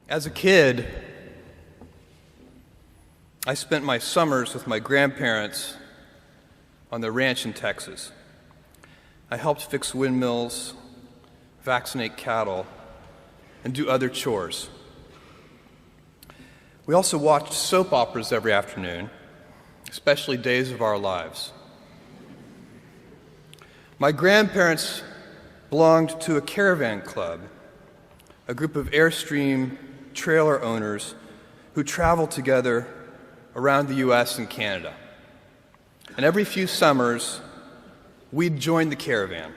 As a kid, I spent my summers with my grandparents on the ranch in Texas. I helped fix windmills, vaccinate cattle, and do other chores. We also watched soap operas every afternoon, especially Days of Our Lives. My grandparents belonged to a caravan club, a group of Airstream trailer owners who traveled together around the U.S. and Canada. And every few summers, we'd join the caravan.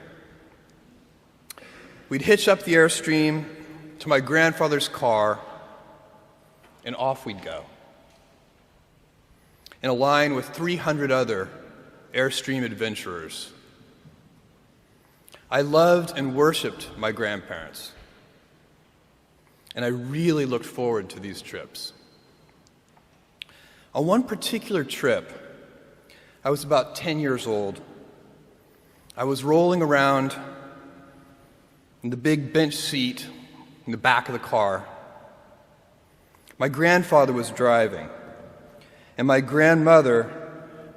We'd hitch up the Airstream to my grandfather's car, and off we'd go, in a line with 300 other Airstream adventurers. I loved and worshiped my grandparents, and I really looked forward to these trips. On one particular trip, I was about 10 years old. I was rolling around in the big bench seat in the back of the car. My grandfather was driving, and my grandmother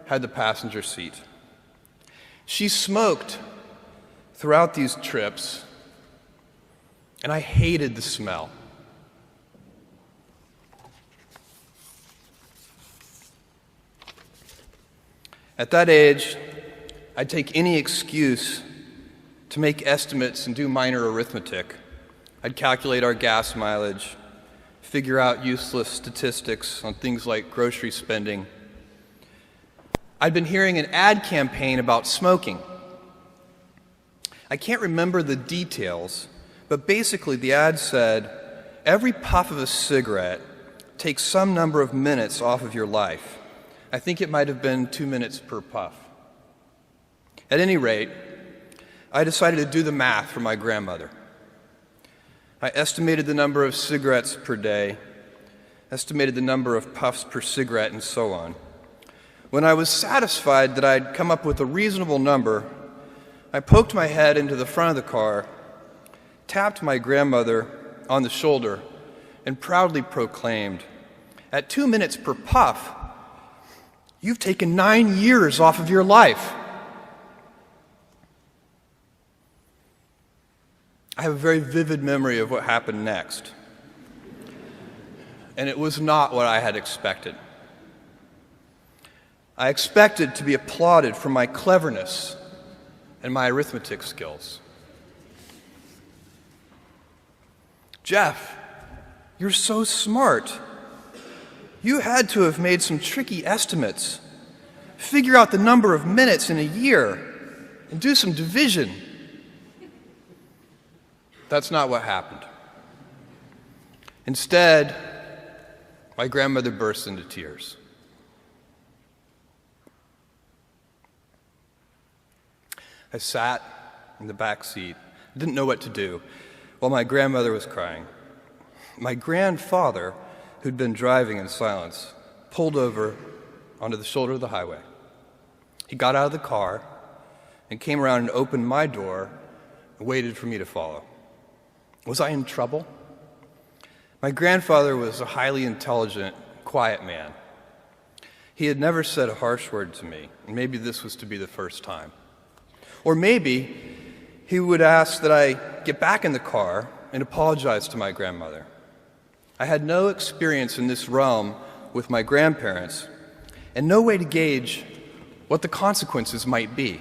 had the passenger seat. She smoked throughout these trips, and I hated the smell. At that age, I'd take any excuse to make estimates and do minor arithmetic. I'd calculate our gas mileage, figure out useless statistics on things like grocery spending. I'd been hearing an ad campaign about smoking. I can't remember the details, but basically the ad said, every puff of a cigarette takes some number of minutes off of your life. I think it might have been 2 minutes per puff. At any rate, I decided to do the math for my grandmother. I estimated the number of cigarettes per day, estimated the number of puffs per cigarette, and so on. When I was satisfied that I'd come up with a reasonable number, I poked my head into the front of the car, tapped my grandmother on the shoulder, and proudly proclaimed, "At 2 minutes per puff, you've taken 9 years off of your life." I have a very vivid memory of what happened next, and it was not what I had expected. I expected to be applauded for my cleverness and my arithmetic skills. "Jeff, you're so smart. You had to have made some tricky estimates. Figure out the number of minutes in a year and do some division." That's not what happened. Instead, my grandmother burst into tears. I sat in the back seat, didn't know what to do, while my grandmother was crying. My grandfather, who'd been driving in silence, pulled over onto the shoulder of the highway. He got out of the car and came around and opened my door and waited for me to follow. Was I in trouble? My grandfather was a highly intelligent, quiet man. He had never said a harsh word to me, and maybe this was to be the first time. Or maybe he would ask that I get back in the car and apologize to my grandmother. I had no experience in this realm with my grandparents, and no way to gauge what the consequences might be.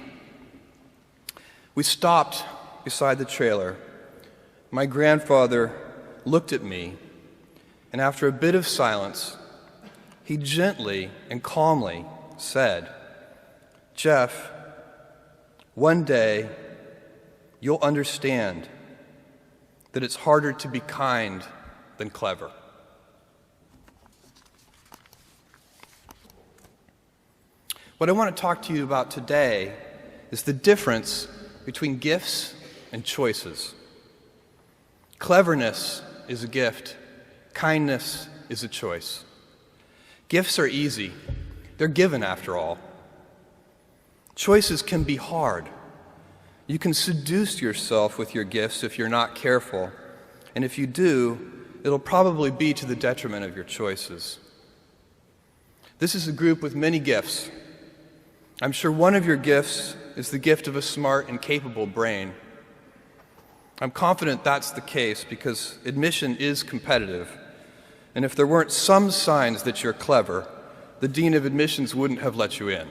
We stopped beside the trailer. My grandfather looked at me, and after a bit of silence, he gently and calmly said, "Jeff, one day you'll understand that it's harder to be kind than clever." What I want to talk to you about today is the difference between gifts and choices. Cleverness is a gift. Kindness is a choice. Gifts are easy. They're given, after all. Choices can be hard. You can seduce yourself with your gifts if you're not careful, and if you do, it'll probably be to the detriment of your choices. This is a group with many gifts. I'm sure one of your gifts is the gift of a smart and capable brain. I'm confident that's the case because admission is competitive. And if there weren't some signs that you're clever, the dean of admissions wouldn't have let you in.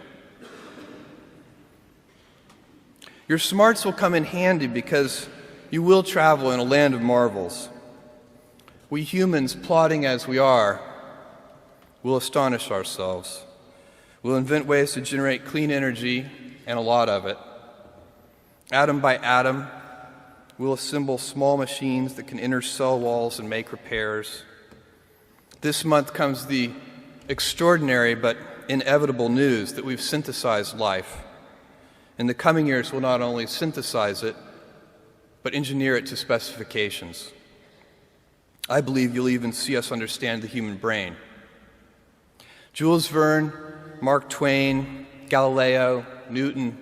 Your smarts will come in handy because you will travel in a land of marvels. We humans, plodding as we are, will astonish ourselves. We'll invent ways to generate clean energy, and a lot of it. Atom by atom, we'll assemble small machines that can enter cell walls and make repairs. This month comes the extraordinary but inevitable news that we've synthesized life. In the coming years, we'll not only synthesize it, but engineer it to specifications. I believe you'll even see us understand the human brain. Jules Verne, Mark Twain, Galileo, Newton,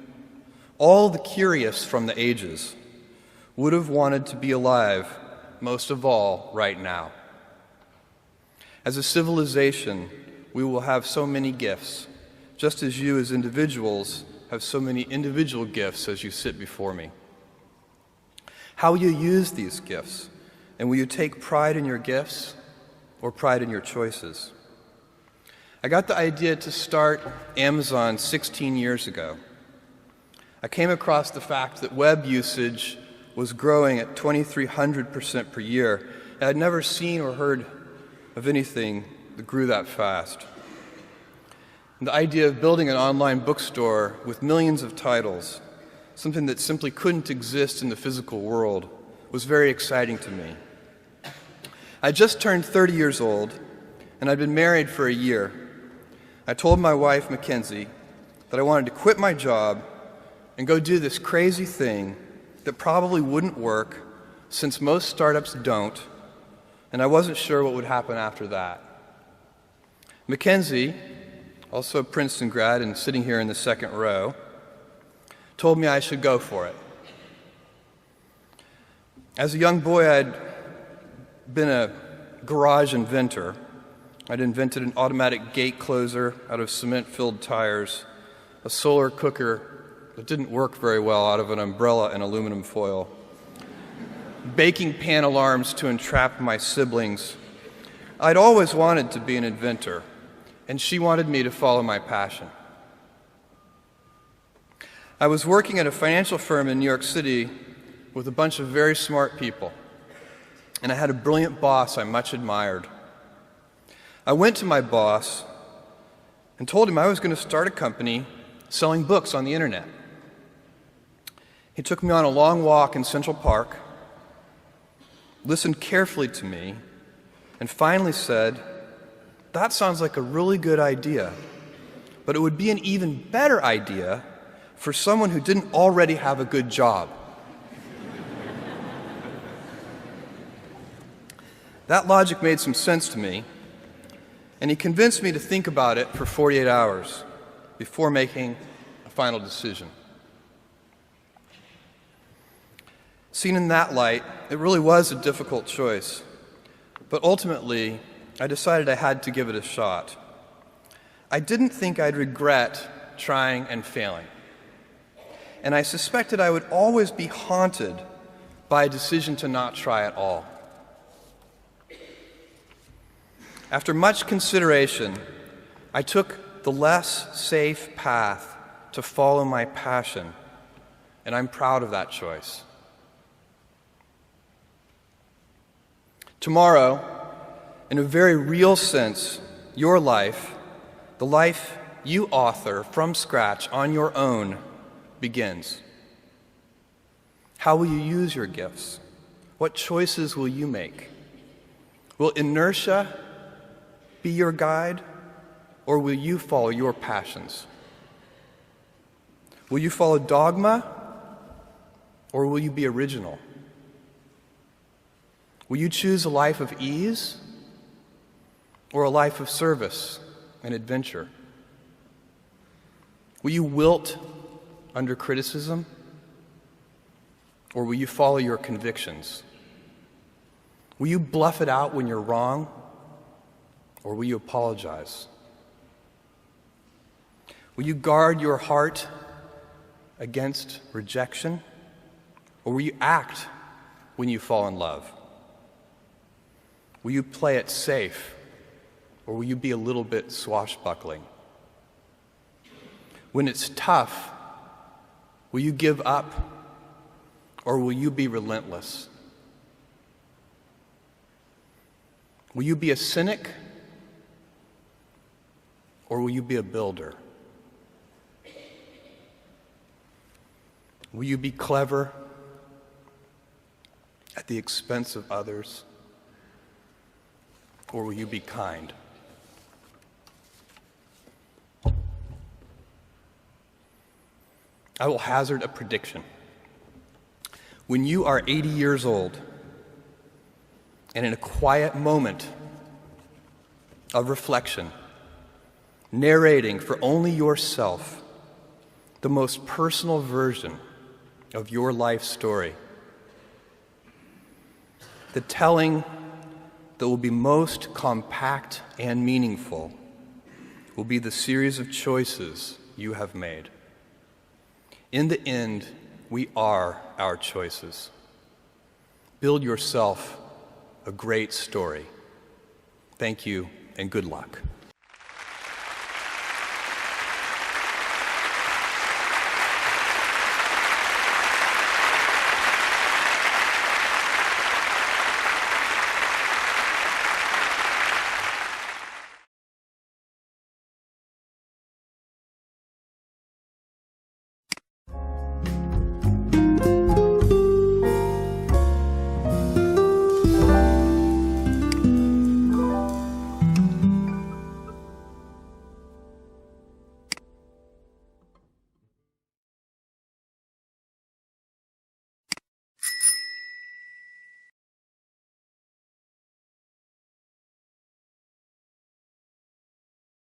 all the curious from the ages would have wanted to be alive, most of all, right now. As a civilization, we will have so many gifts, just as you as individuals have so many individual gifts as you sit before me. How will you use these gifts? And will you take pride in your gifts or pride in your choices? I got the idea to start Amazon 16 years ago. I came across the fact that web usage was growing at 2,300% per year. I'd never seen or heard of anything that grew that fast. And the idea of building an online bookstore with millions of titles, something that simply couldn't exist in the physical world, was very exciting to me. I just turned 30 years old, and I'd been married for a year. I told my wife, Mackenzie, that I wanted to quit my job and go do this crazy thing that probably wouldn't work, since most startups don't, and I wasn't sure what would happen after that. Mackenzie, also a Princeton grad and sitting here in the second row, told me I should go for it. As a young boy, I'd been a garage inventor. I'd invented an automatic gate closer out of cement-filled tires, a solar cooker that didn't work very well out of an umbrella and aluminum foil, baking pan alarms to entrap my siblings. I'd always wanted to be an inventor, and she wanted me to follow my passion. I was working at a financial firm in New York City with a bunch of very smart people, and I had a brilliant boss I much admired. I went to my boss and told him I was going to start a company selling books on the internet. He took me on a long walk in Central Park, listened carefully to me, and finally said, "That sounds like a really good idea, but it would be an even better idea for someone who didn't already have a good job." That logic made some sense to me, and he convinced me to think about it for 48 hours before making a final decision. Seen in that light, it really was a difficult choice, but ultimately, I decided I had to give it a shot. I didn't think I'd regret trying and failing, and I suspected I would always be haunted by a decision to not try at all. After much consideration, I took the less safe path to follow my passion, and I'm proud of that choice. Tomorrow, in a very real sense, your life, the life you author from scratch on your own, begins. How will you use your gifts? What choices will you make? Will inertia be your guide, or will you follow your passions? Will you follow dogma, or will you be original? Will you choose a life of ease, or a life of service and adventure? Will you wilt under criticism, or will you follow your convictions? Will you bluff it out when you're wrong, or will you apologize? Will you guard your heart against rejection, or will you act when you fall in love? Will you play it safe, or will you be a little bit swashbuckling? When it's tough, will you give up, or will you be relentless? Will you be a cynic, or will you be a builder? Will you be clever at the expense of others, or will you be kind? I will hazard a prediction. When you are 80 years old, and in a quiet moment of reflection, narrating for only yourself the most personal version of your life story, the telling that will be most compact and meaningful will be the series of choices you have made. In the end, we are our choices. Build yourself a great story. Thank you and good luck.